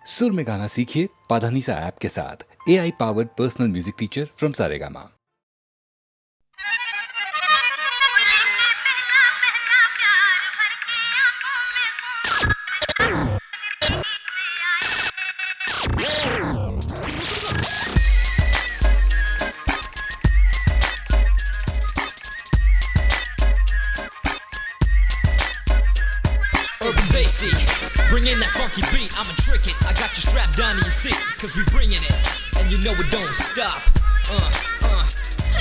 सुर में गाना सीखिए पाधानीसा ऐप के साथ। AI powered personal music teacher from Saregama. Bring in that funky beat, I'ma trick it. I got you strapped down to your seat, cause we bringing it, and you know it don't stop.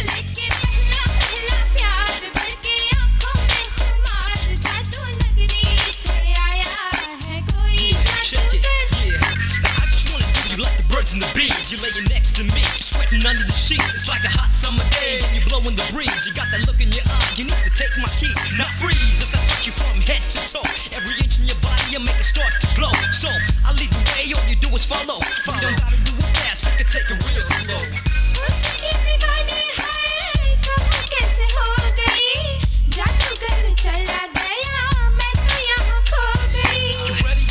लेके पहला पहला प्यार भरके आँखों में खुमार जादू नगरी से आया है कोई जादूगर। Yeah, I just wanna do you like the birds and the bees. You're laying next to me, sweating under the sheets. It's like a hot summer day, and you're blowing the breeze. You got that look in your eye, you need to take my keys, not freeze. As I touch you from head to toe, every inch in your body, you make it start to glow. So I'll lead the way, all you do is follow. You don't gotta do it fast, we can take it real slow. उसकी दीवानी है कहूँ कैसे हो गई, जादूगर चला गया मैं तो यहाँ खो गई। You ready?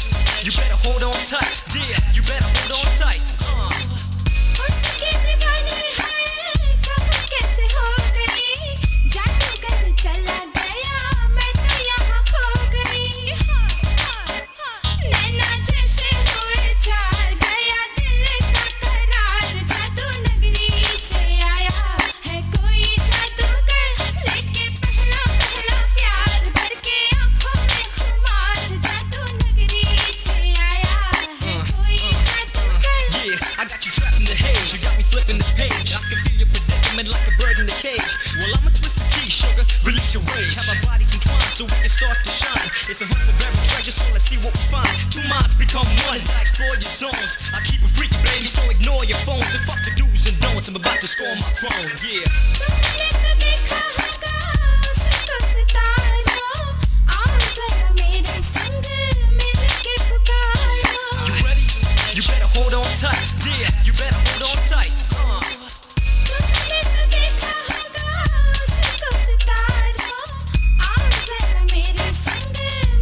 You better hold on tight. Yeah, you better hold on tight. उसकी दीवानी है कहूँ कैसे हो गई, जादूगर चला गया मैं तो यहाँ खो गई। नैना जैसे हुए चार गया दिल का करार, जादू नगरी से आया है कोई जादूगर। लेके पहला पहला प्यार भरके आँखों में खुमार, जादू नगरी से आया है कोई जादूगर। Yeah, I got you trapped in the haze. You got me flipping the page. I can feel your predicament like a bird in a cage. Well, I'ma twist the key, sugar. Release your rage. Have our bodies entwined so we can start to shine. It's a hunt for buried treasure, so let's see what we find. Two minds become one as I explore your zones. I keep it freaky, baby, so ignore your phones and fuck the do's and don'ts. I'm about to score my throne. Yeah. तुमने तो देखा होगा उसको सितारों, आओ जरा मेरे संग मिलके पुकारो। You ready? You better hold on tight. Yeah, you better hold on tight. तुमने तो देखा होगा उसको सितारों, आओ जरा मेरे संग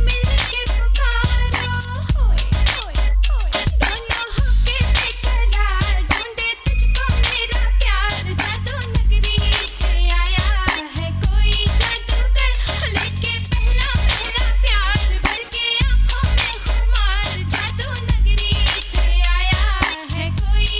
मिलके पुकारो। होए होए होए दोनों होके बेकरार, ढूंढे तुझको मेरा प्यार, जादू नगरी से आया है कोई जादूगर। लेके पहला पहला प्यार भरके आँखों में खुमार, जादू नगरी से आया है कोई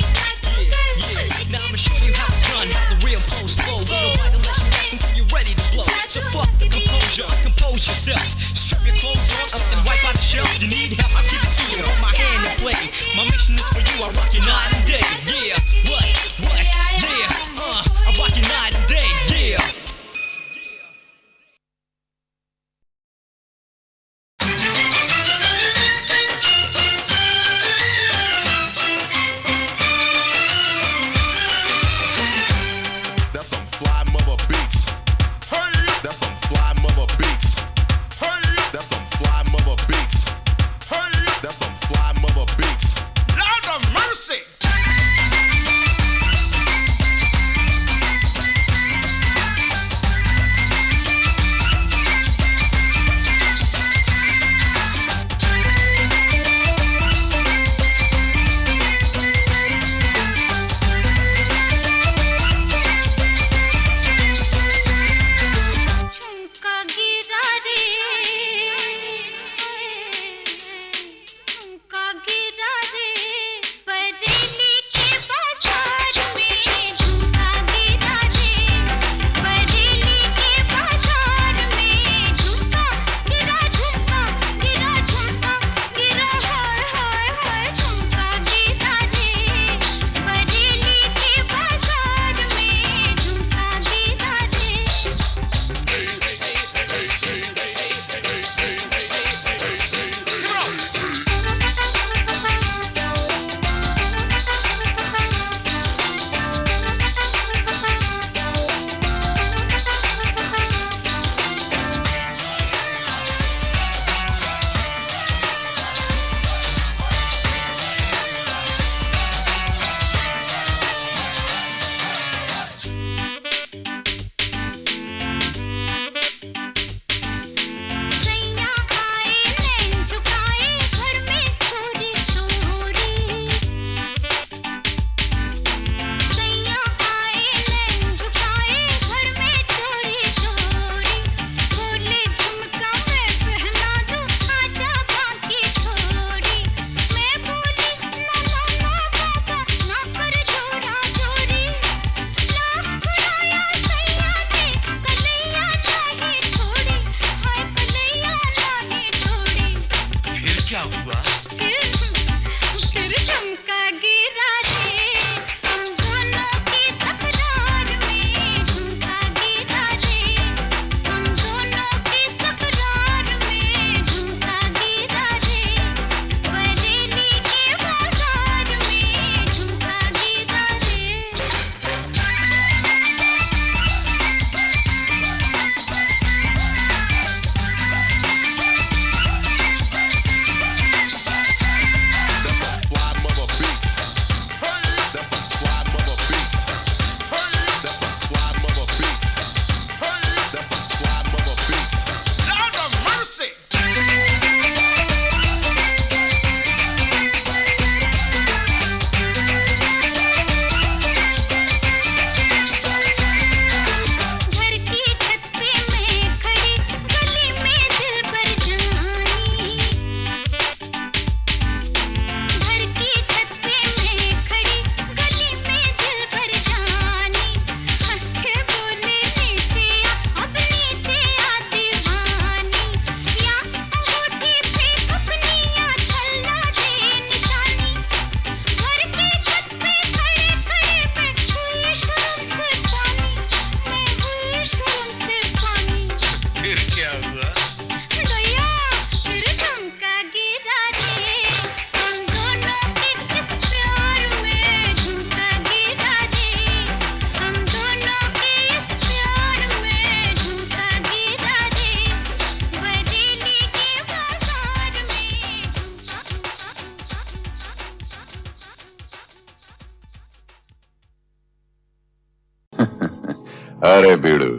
अरे बीड़ू,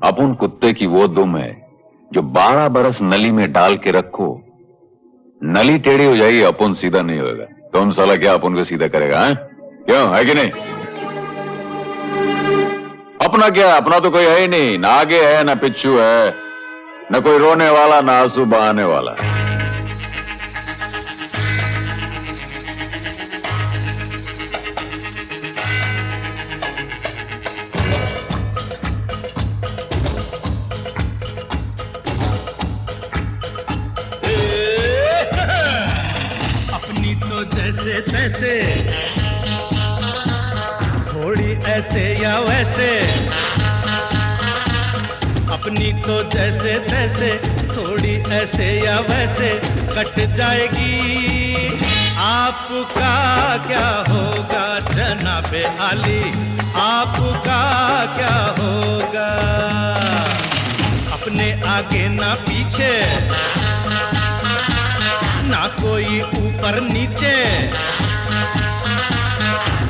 अपन कुत्ते की वो दुम है जो 12 बरस नली में डाल के रखो, नली टेढ़ी हो जाएगी, अपन सीधा नहीं होगा। तुम साला क्या अपन को सीधा करेगा? है क्यों, है कि नहीं? अपना क्या, अपना तो कोई है ही नहीं, ना आगे है ना पिछू है, न कोई रोने वाला ना आंसू बहाने वाला। अपनी तो जैसे तैसे, थोड़ी ऐसे या वैसे, अपनी तो जैसे तैसे, थोड़ी ऐसे या वैसे कट जाएगी। आपका क्या होगा जनाबे आली, आपका क्या होगा? अपने आगे ना पीछे, ना कोई ऊपर नीचे,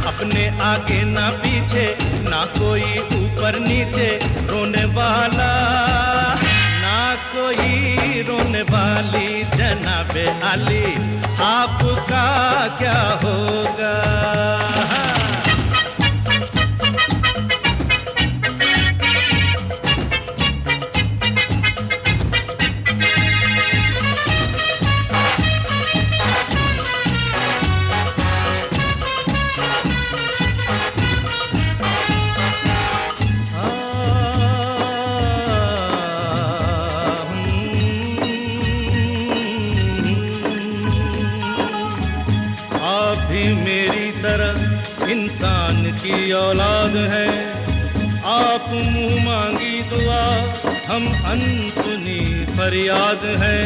अपने आगे ना पीछे, ना कोई ऊपर नीचे, रोने वाला ना कोई रोने वाली जनाबे आली, आपका क्या होगा? मेरी तरह इंसान की औलाद है, आप मुंह मांगी दुआ, हम अनसुनी फरियाद है।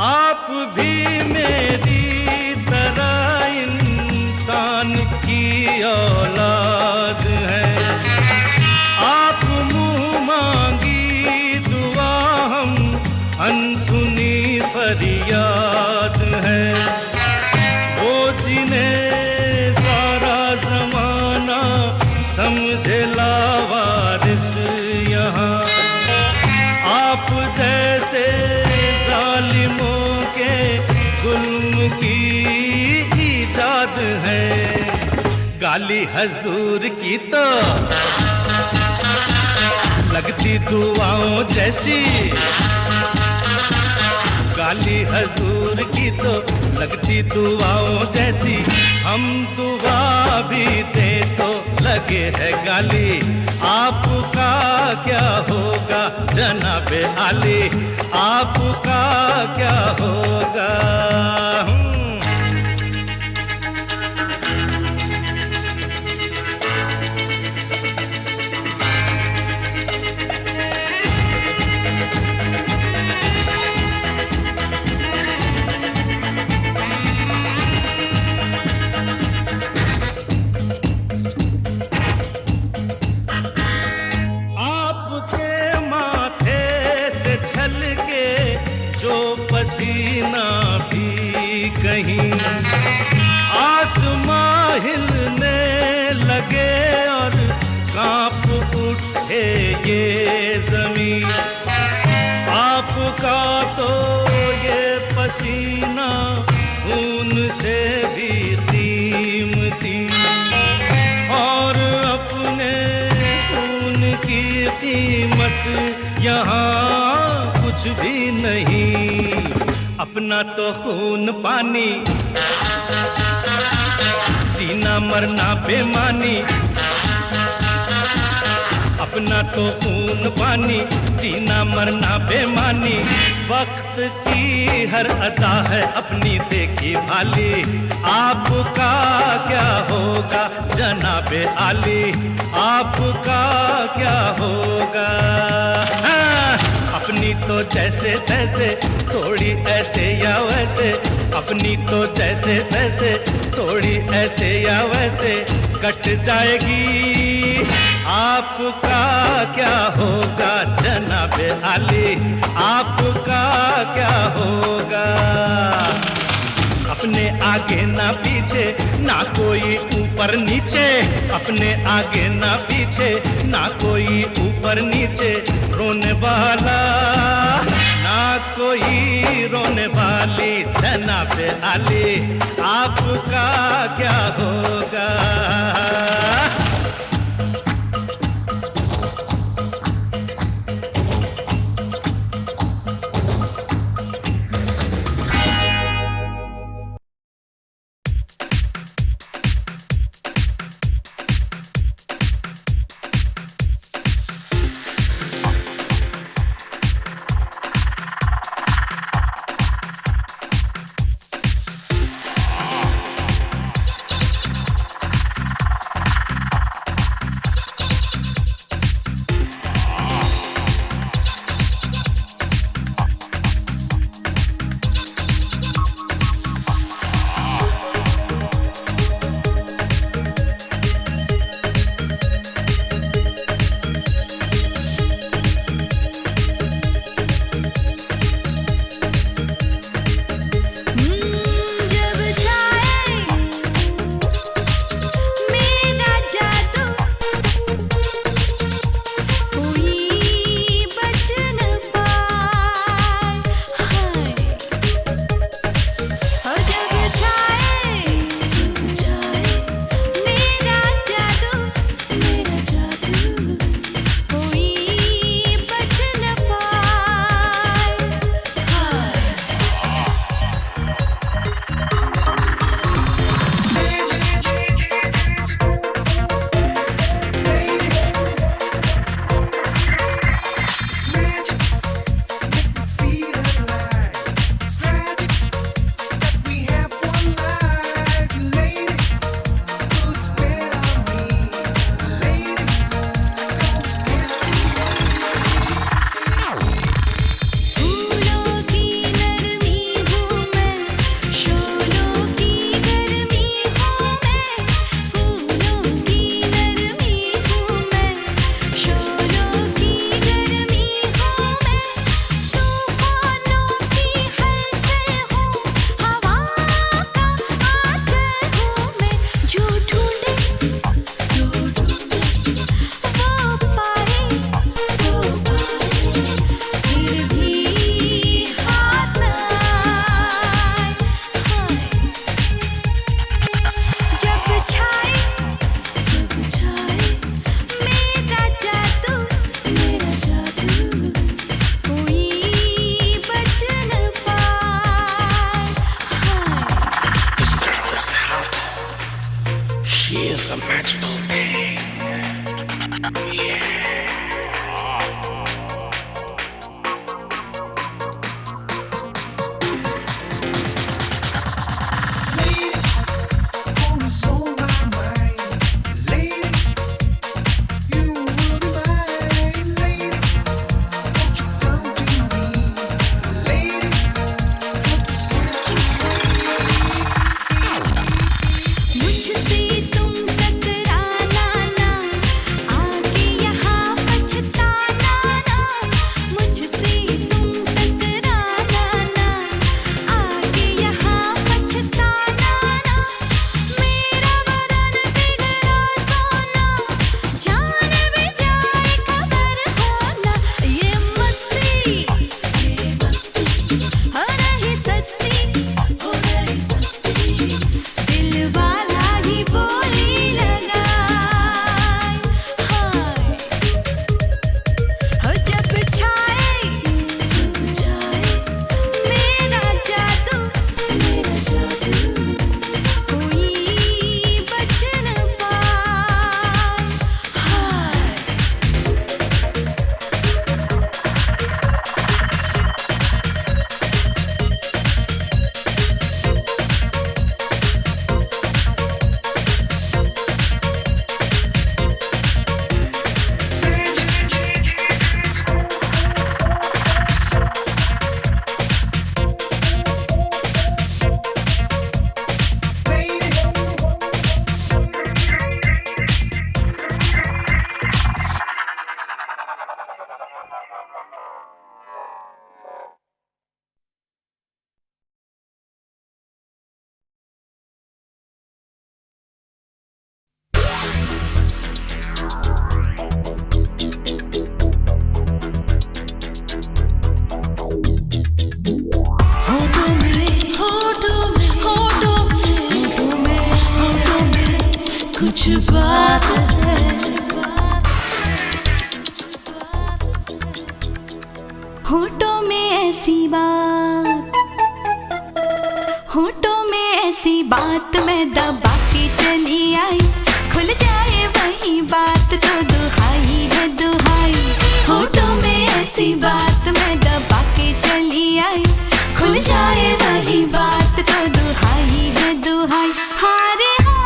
आप भी मेरी तरह इंसान की औलाद है, आप मुंह मांगी दुआ, हम अनसुनी फरियाद है। जिन्हें सारा जमाना समझे लावारिस यहाँ, आप जैसे जालिमों के जुल्म की ईजाद है। गाली हजूर की तो लगती दुआओं जैसी, गाली हजूर की तो लगती दुआओं जैसी, हम दुआ भी दे तो लगे है गाली, आपका क्या होगा जनाबे आली, आपका क्या होगा? पसीना भी कहीं आसमां हिलने लगे और कांप उठे ये जमीन, आपका तो ये पसीना खून से भी कीमती, और अपने खून की कीमत यहाँ कुछ भी नहीं। अपना तो खून पानी, जीना मरना बेमानी, अपना तो खून पानी, जीना मरना बेमानी, वक्त की हर अदा है अपनी देखी भाली, आपका क्या होगा जनाबे आली, आपका क्या होगा? अपनी तो जैसे तैसे, थोड़ी ऐसे या वैसे, अपनी तो जैसे तैसे, थोड़ी ऐसे या वैसे कट जाएगी। आपका क्या होगा जनाबे आली, आपका क्या होगा? अपने आगे ना पीछे, ना कोई ऊपर नीचे, अपने आगे ना पीछे, ना कोई ऊपर नीचे, रोने वाला ना कोई रोने वाली, जनाब आली आपका क्या होगा? मुझसे तुम टकराने कुछ बात है, होठों में ऐसी बात, होठों में ऐसी बात मैं दबा के चली आई, खुल जाए वही बात तो दुहाई है दुहाई। होठों में ऐसी बात मैं दबा के चली आई, खुल जाए वही बात तो दुहाई है दुहाई। हाँ रे हाँ,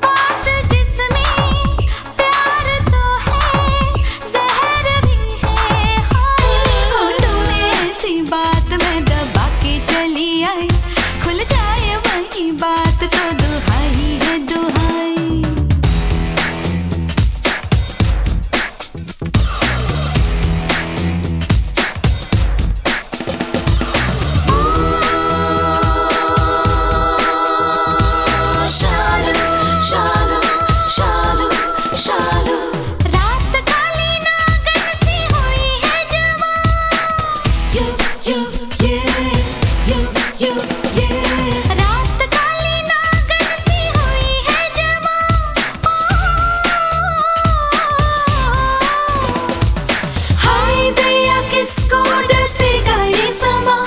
बात जिसमें प्यार तो है, जहर भी है। होठों में ऐसी बात मैं दबा के चली आई, खुल जाए वही बात तो दुहाई है दुहाई। रात काली नागन सी हुई है जवां, रात काली नागन सी हुई है जवां। हाय दैया किसको डसेगा ये समा,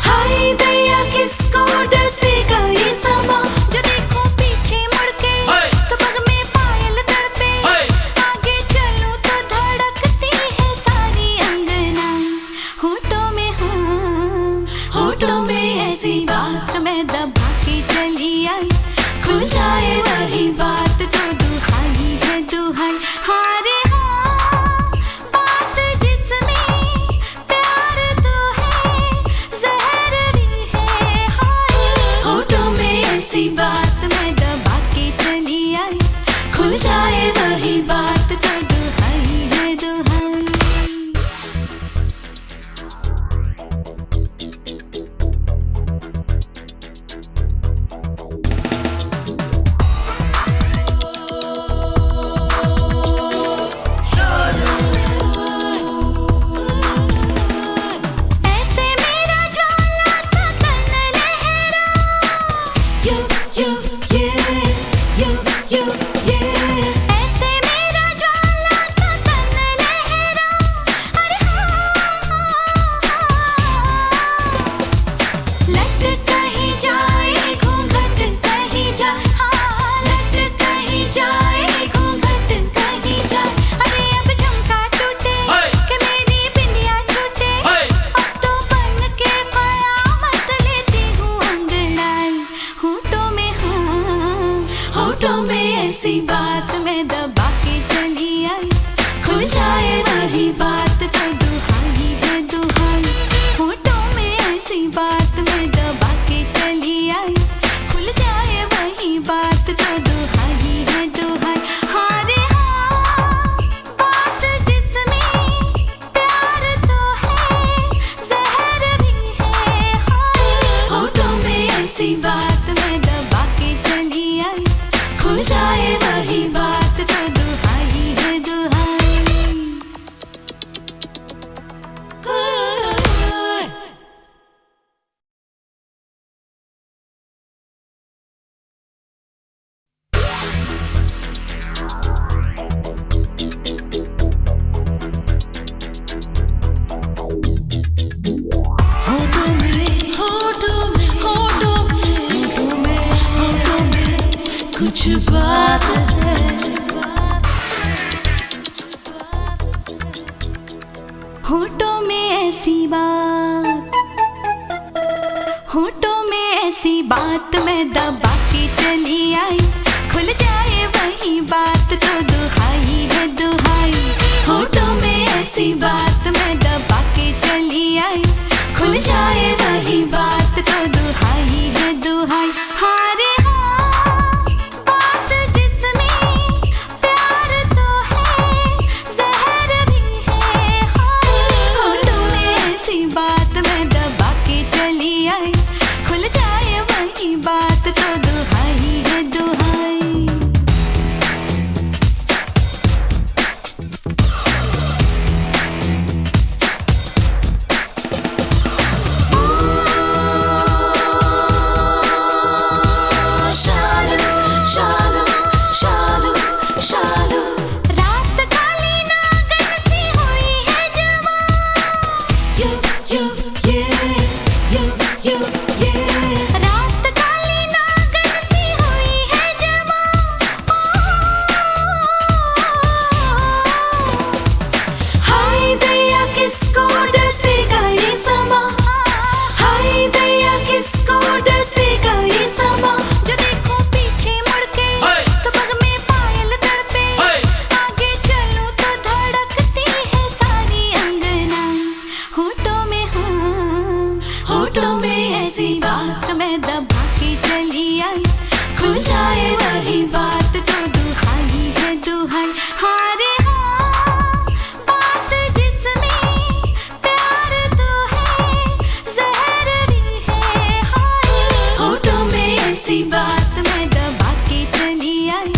हाय दैया किसको डसेगा ये समा। जो देखो पीछे मुड़ के तो पग में पायल तड़पे, आगे चलूं तो धड़कती है सारी अंगना। होठों में हाँ, होठों में ऐसी बात मैं दबा के चली आई, खुल जाए वही बात तो दुहाई है दुहाई। हाँ रे हाँ, बात जिसमें प्यार तो है, जहर भी है। होठों में ऐसी बात मैं दबा के चली आई, खुल जाए वही बात तो दुहाई है दुहाई। ऐसे मेरा ज्वाला सा तन लहरा, ऐसे मेरा ज्वाला सा तन लहरा। अरे लट कहीं जाए घूंघट कहीं जाए, लट कहीं जाए घूंघट कहीं जाए। अरे अब झुमका टूटे कि मेरी बिंदिया छूटे, अब तो बन के कयामत लेती हूँ अंगड़ाई। होठों में हाँ, होठों में ऐसी बात मैं दबा के चली आई, खुल जाए वही बात तो दुहाई है दुहाई। होठों में ऐसी बात मैं दबा के चली आई, खुल जाए वही बात तो दुहाई है दुहाई। हाँ रे हाँ, बात जिसमें प्यार तो है, जहर भी है। होठों में ऐसी बात मैं दबा के चली आई, खुल जाए वही बात तो दुहाई है दुहाई। होठों में, होठों में, होठों में, होठों में कुछ बात है, होठों में ऐसी बात, होठों में ऐसी बात मैं दबा के चली आई, खुल जाए वही बात तो दुहाई है दुहाई। होठों में ऐसी बात मैं दबा के चली आई, खुल जाए वही बात तो दुहाई है दुहाई। हाँ रे हाँ, बात जिसमें प्यार तो है, जहर भी है। होठों में ऐसी बात मैं दबा के चली आई, खुल जाए वही बात तो दुहाई है दुहाई। ऐसी बात मैं दबा के चली आई,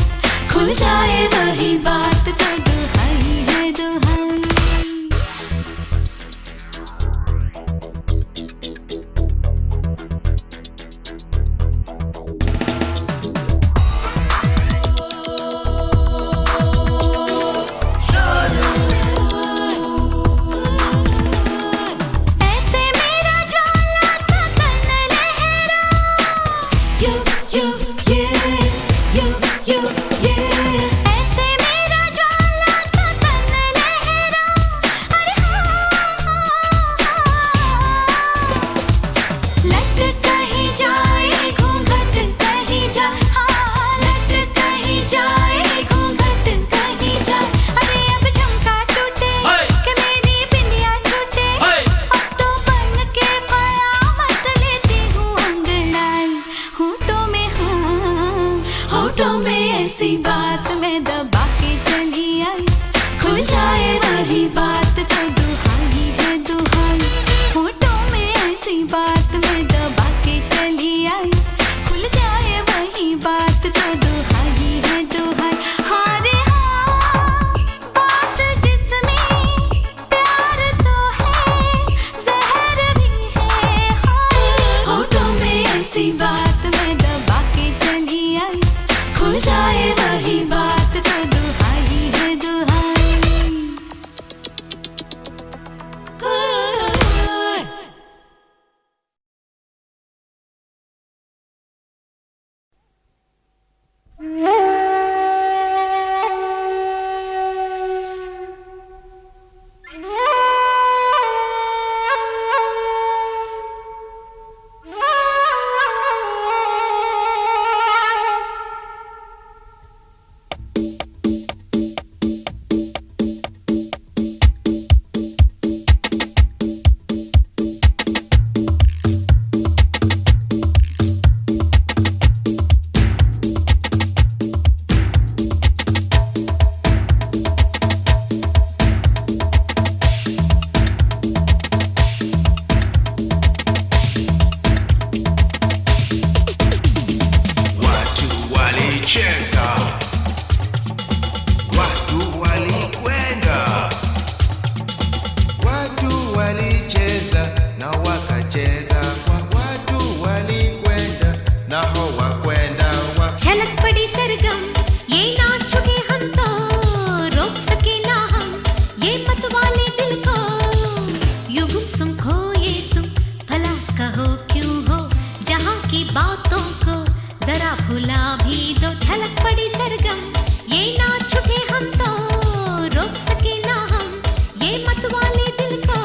खुल जाए वही बात तो दुहाई है दुहाई। ऐसे मेरा ज्वाला सा तन लहरा, यू यू ये यू यू ये। ऐसे मेरा ज्वाला सा तन लहरा, अरे लट कहीं जाए घूंघट कहीं जाए, लट कहीं जाए घूंघट कहीं जाए। अरे अब झुमका टूटे कि मेरी बिंदिया छूटे, अब तो बन के कयामत लेती हूँ अंगड़ाई। होठों में हाँ, होठों में ऐसी बात मैं दबा के चली आई, खुल जाए वही बात तो दुहाई है दुहाई। होठों में ऐसी बात मैं दबा के चली आई, खुल जाए वही बात तो दुहाई है दुहाई। हाँ रे हाँ, बात जिसमें प्यार तो है, जहर भी है हाँ। होठों में ऐसी बात मैं दबा के चली आई, खुल जाए वही बात तो दुहाई है दुहाई। Watu walicheza, watu walikwenda, watu walicheza na wakacheza, watu walikwenda na hawakwenda. झलक पड़ी सरगम ये नाच छुटे हम तो रोक सके ना हम ये मत वाले दिल को। यूं गुमसुम खोए तुम भला कहो क्यों हो, जहाँ की बातों को जरा भुला भी दो। झलक पड़ी सरगम ये नाच छुटे हम तो रोक सके ना हम ये मत वाले दिल को।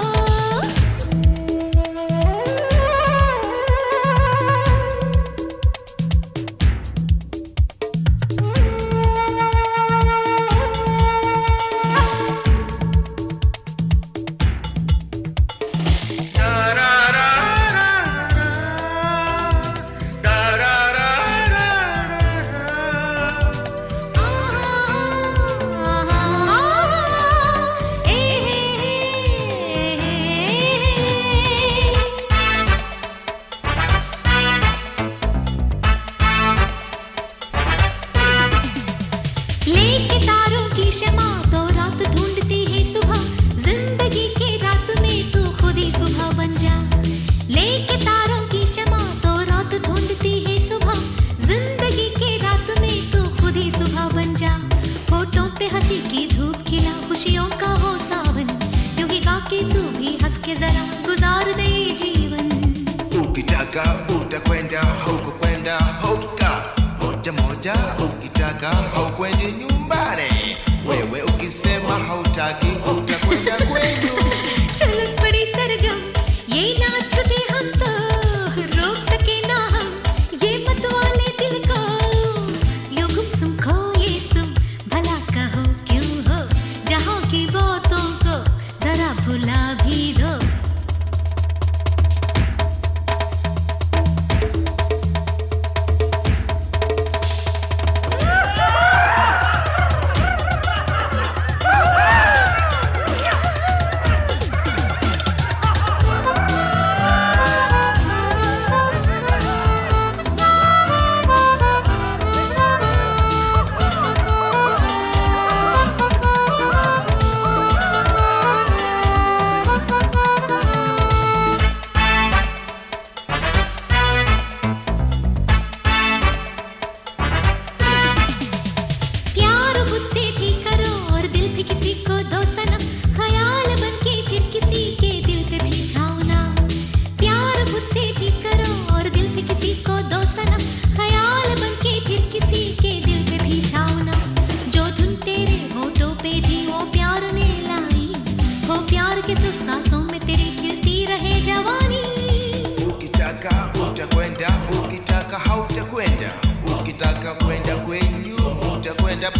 लेके तारों की शमा तो रात ढूंढती है सुबह, जिंदगी के रात में तू खुद ही सुबह बन जा। लेके तारों की शमा तो रात ढूंढती है सुबह, जिंदगी के रात में तू खुद ही सुबह बन जा। होठों पे हंसी की धूप खिला, खुशियों का हो सावन, यूं ही गा के तू भी हंस के जरा गुजार दे जीवन। Ukitaka utakwenda, haukukwenda hauka moja moja. Ukitaka haukwendi nyumbani, wewe ukisema hautaki utakwenda kwenu. झलक पड़ी सरगम ये नाच छुटे हम तो रोक सके ना हम ये मत वाले दिल को। यूं गुमसुम खोए तुम भला कहो क्यों हो, जहाँ की बातों को जरा भुला भी दो।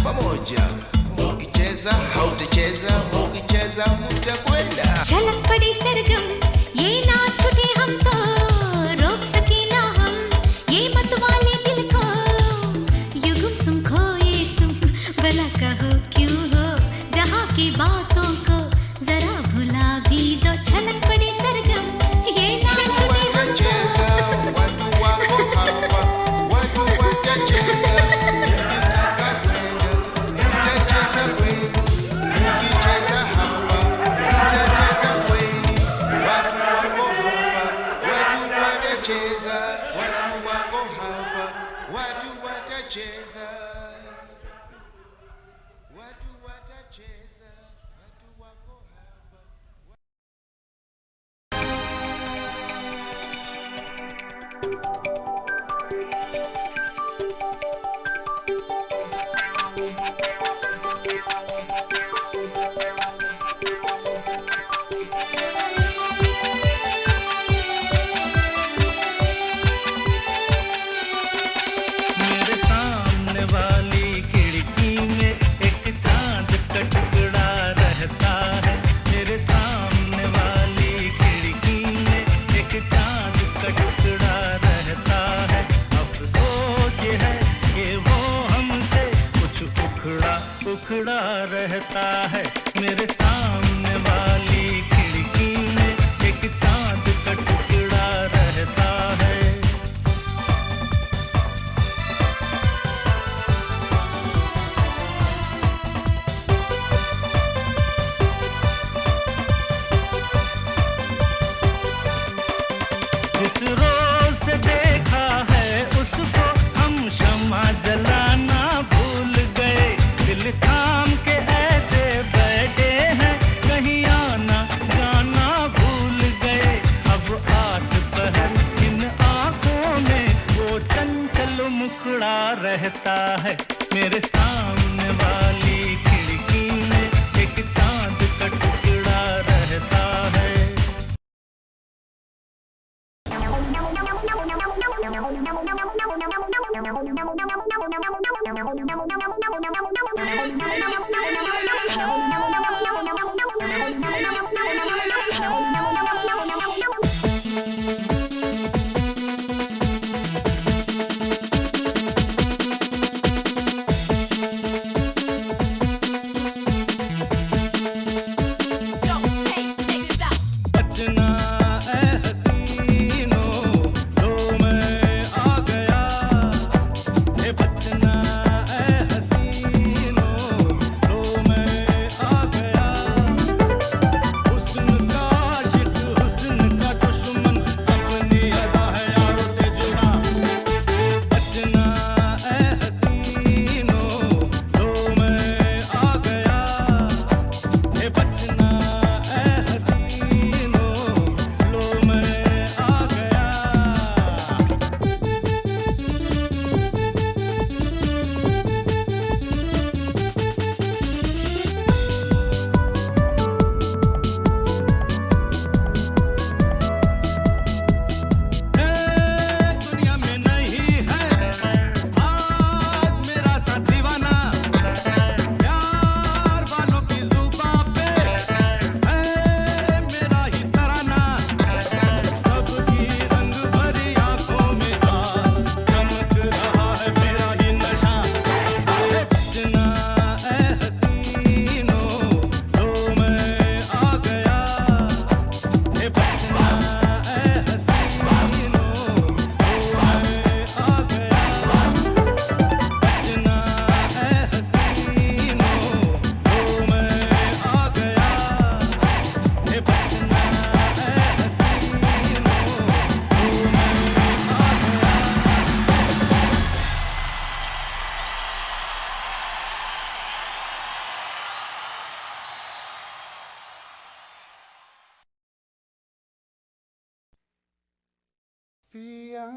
pamoja. Ukicheza hautacheza, ukicheza mutakwenda. झलक पड़ी सरगम ये ना छूटे हमको रोक सके ना हम ये मत वाले दिल को ये गुमसुम खोए तुम भला कहो क्यों हो जहाँ की बातों को जरा भुला भी दो झलक पड़ी सरगम ये ना छूटे Watacheza, watu wako hapa, watu watacheza. Ukitaka kwenda, utacheza kweli. Ukicheza hapa, utacheza kweli. Watu wako hapa, watu watacheza. Watu wako hapa, watu watacheza. Watu watacheza, watu wako hapa. मेरे सामने वाली खिड़की में एक चांद का टुकड़ा रहता है। मेरे सामने वाली खिड़की में एक चांद का टुकड़ा रहता है। अफसोस ये है कि वो हमसे कुछ उखड़ा उखड़ा रहता है। मेरे सामने वाली खिड़की में एक चांद का टुकड़ा रहता है। जिस रोज से देखा है उसको हम शम्मा जलाना भूल गए। दिल थाम के ऐसे बैठे हैं कहीं आना जाना भूल गए। अब आठ पहर इन आंखों में वो चंचल मुखड़ा रहता है। मेरे सामने वाली खिड़की में एक चांद का टुकड़ा रहता है। बचना ए हसीनो लो मैं आ गया। हे बचना ए हसीनो लो मैं आ गया। हुस्न का आशिक हुस्न का दुश्मन अपनी अदा है यारों से जुड़ा। बचना ए हसीनो लो मैं आ गया। हे बचना ए हसीनो लो मैं आ गया। दुनिया में नहीं है आज मेरा सा दीवाना। प्यार वालों की जुबां पे है मेरा ही तराना। सबकी रंग भरी आंखों में चमक रहा है मेरा ही नशा। बचना ए हसीनो लो मैं आ गया। हे बचना ए हसीनो लो मैं आ गया। बचना ए हसीनो लो मैं आ गया। हे बचना ए हसीनो लो मैं आ गया। पिया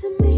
to me.